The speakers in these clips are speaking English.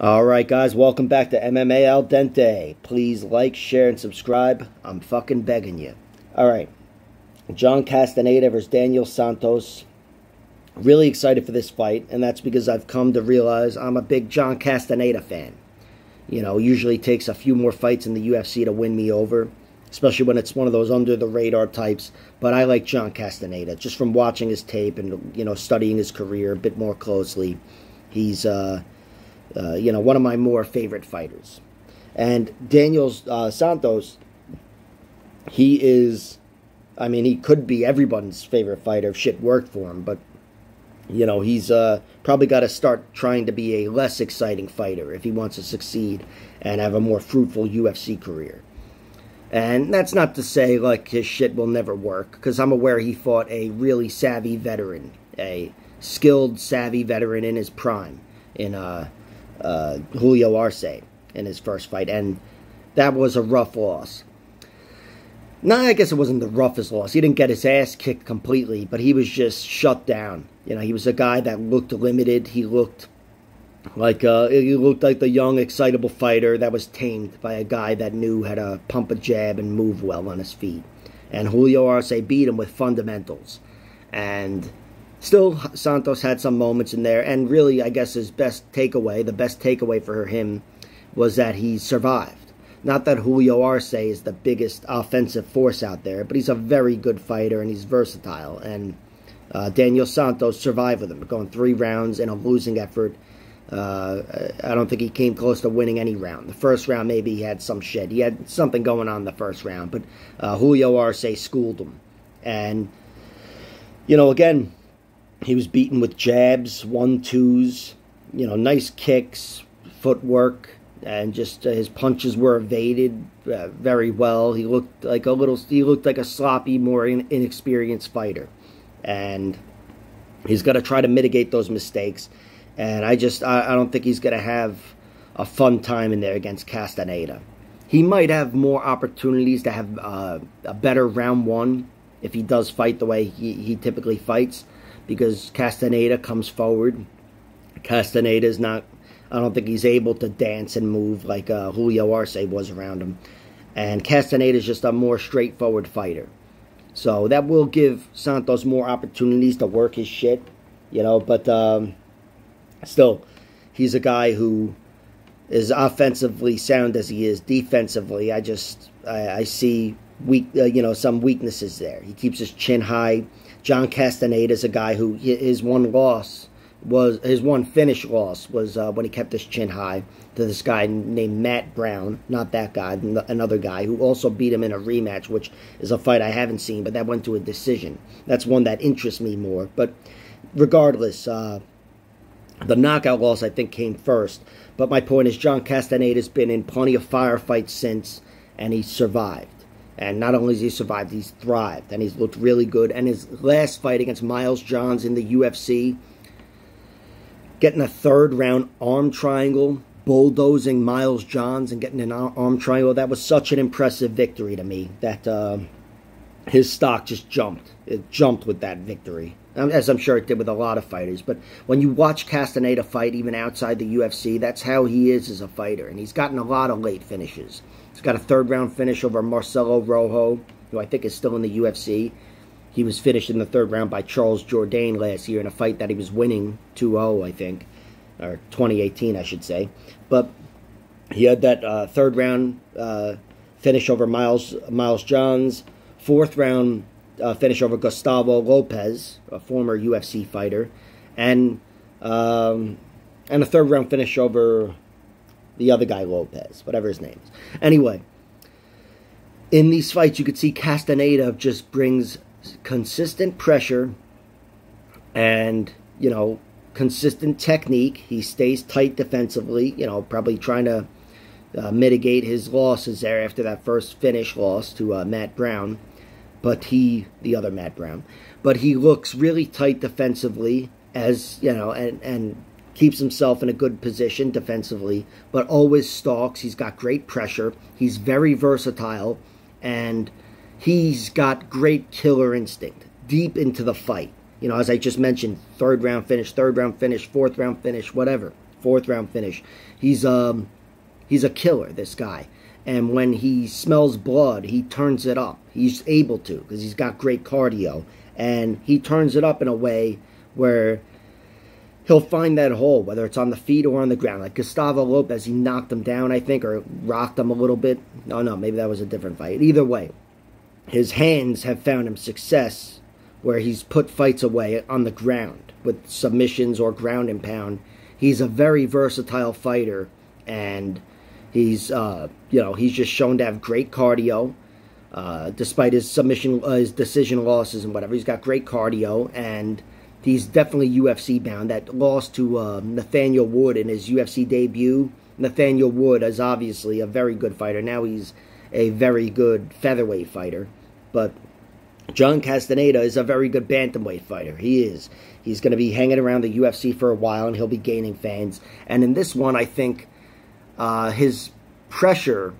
Alright guys, welcome back to MMA Al Dente. Please like, share, and subscribe. I'm fucking begging you. Alright, John Casteneda versus Daniel Santos. Really excited for this fight, and that's because I've come to realize I'm a big John Casteneda fan. You know, usually takes a few more fights in the UFC to win me over, especially when it's one of those under-the-radar types. But I like John Casteneda, just from watching his tape and, you know, studying his career a bit more closely. He's, you know, one of my more favorite fighters. And Daniel Santos, he is, I mean, he could be everyone's favorite fighter if shit worked for him, but, you know, he's probably got to start trying to be a less exciting fighter if he wants to succeed and have a more fruitful UFC career. And that's not to say, like, his shit will never work, because I'm aware he fought a really savvy veteran, a skilled, savvy veteran in his prime, in Julio Arce in his first fight, and that was a rough loss. No, I guess it wasn't the roughest loss. He didn't get his ass kicked completely, but he was just shut down. You know, he was a guy that looked limited. He looked like the young, excitable fighter that was tamed by a guy that knew how to pump a jab and move well on his feet. And Julio Arce beat him with fundamentals. And still, Santos had some moments in there, and really, I guess his best takeaway, the best takeaway for him, was that he survived. Not that Julio Arce is the biggest offensive force out there, but he's a very good fighter, and he's versatile. And Daniel Santos survived with him, going 3 rounds in a losing effort. I don't think he came close to winning any round. The first round, maybe he had some shit. He had something going on the first round, but Julio Arce schooled him. And, you know, again, he was beaten with jabs, 1-2s, you know, nice kicks, footwork, and just his punches were evaded very well. He looked like a sloppy, more inexperienced fighter, and he's got to try to mitigate those mistakes. And I don't think he's going to have a fun time in there against Casteneda. He might have more opportunities to have a better round one if he does fight the way he typically fights, because Casteneda comes forward. Casteneda is not, I don't think he's able to dance and move like Julio Arce was around him. And Casteneda is just a more straightforward fighter. So that will give Santos more opportunities to work his shit, you know, but still, he's a guy who is offensively sound as he is defensively. I see you know, some weaknesses there. He keeps his chin high. John Casteneda is a guy who his one finish loss was when he kept his chin high to this guy named Matt Brown. Not that guy, another guy who also beat him in a rematch, which is a fight I haven't seen, but that went to a decision. That's one that interests me more. But regardless, the knockout loss, I think, came first. But my point is, John Casteneda's been in plenty of firefights since, and he survived. And not only has he survived, he's thrived, and he's looked really good. And his last fight against Miles Johns in the UFC, getting a 3rd-round arm triangle, bulldozing Miles Johns and getting an arm triangle, that was such an impressive victory to me that his stock just jumped. It jumped with that victory, as I'm sure it did with a lot of fighters. But when you watch Casteneda fight, even outside the UFC, that's how he is as a fighter. And he's gotten a lot of late finishes. He's got a 3rd-round finish over Marcelo Rojo, who I think is still in the UFC. He was finished in the 3rd round by Charles Jourdain last year in a fight that he was winning 2-0, I think. Or 2018, I should say. But he had that 3rd-round finish over Miles Johns, 4th-round finish over Gustavo Lopez, a former UFC fighter, and a 3rd-round finish over the other guy, Lopez, whatever his name is. Anyway, in these fights, you could see Casteneda just brings consistent pressure and, you know, consistent technique. He stays tight defensively, you know, probably trying to mitigate his losses there after that first finish loss to Matt Brown. But the other Matt Brown. But he looks really tight defensively, as, you know, and keeps himself in a good position defensively, but always stalks. He's got great pressure. He's very versatile, and he's got great killer instinct deep into the fight. You know, as I just mentioned, 3rd round finish, 4th round finish, whatever. 4th round finish. He's a killer, this guy. And when he smells blood, he turns it up. He's able to, because he's got great cardio. And he turns it up in a way where he'll find that hole, whether it's on the feet or on the ground. Like Gustavo Lopez, he knocked him down, I think, or rocked him a little bit. No, maybe that was a different fight. Either way, his hands have found him success where he's put fights away on the ground with submissions or ground and pound. He's a very versatile fighter, and he's he's just shown to have great cardio, despite his his decision losses and whatever. He's got great cardio, and he's definitely UFC bound. That loss to Nathaniel Wood in his UFC debut. Nathaniel Wood is obviously a very good fighter. Now he's a very good featherweight fighter, but John Casteneda is a very good bantamweight fighter. He is. He's going to be hanging around the UFC for a while, and he'll be gaining fans. And in this one, I think his pressure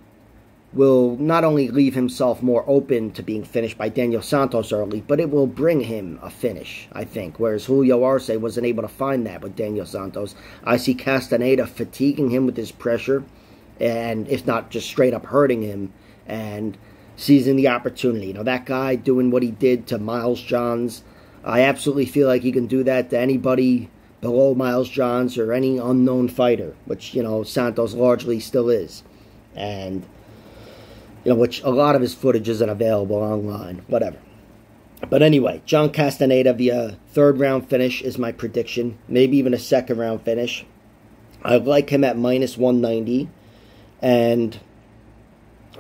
will not only leave himself more open to being finished by Daniel Santos early, but it will bring him a finish, I think. Whereas Julio Arce wasn't able to find that with Daniel Santos. I see Casteneda fatiguing him with his pressure, and if not just straight up hurting him, and seizing the opportunity. You know, that guy doing what he did to Miles Johns, I absolutely feel like he can do that to anybody below Miles Johns or any unknown fighter, which, you know, Santos largely still is. And, you know, which a lot of his footage isn't available online, whatever. But anyway, John Casteneda via 3rd round finish is my prediction. Maybe even a 2nd round finish. I like him at -190. And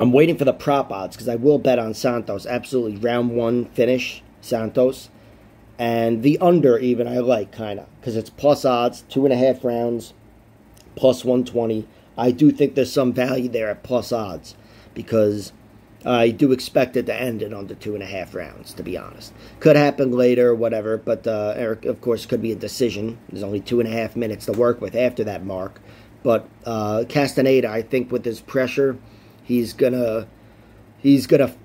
I'm waiting for the prop odds because I will bet on Santos. Absolutely. Round 1 finish, Santos. And the under even I like, kind of. Because it's plus odds, 2.5 rounds, plus 120. I do think there's some value there at plus odds. Because I do expect it to end in under 2.5 rounds, to be honest. Could happen later, whatever. But, of course, could be a decision. There's only 2.5 minutes to work with after that mark. But Casteneda, I think with his pressure, he's gonna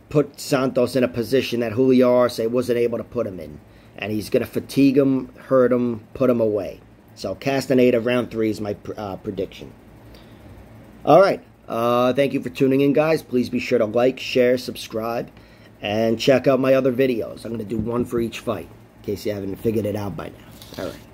put Santos in a position that Julio Arce wasn't able to put him in. And he's going to fatigue him, hurt him, put him away. So Casteneda, round 3 is my prediction. All right. Thank you for tuning in, guys. Please be sure to like, share, subscribe, and check out my other videos. I'm going to do one for each fight, in case you haven't figured it out by now. All right.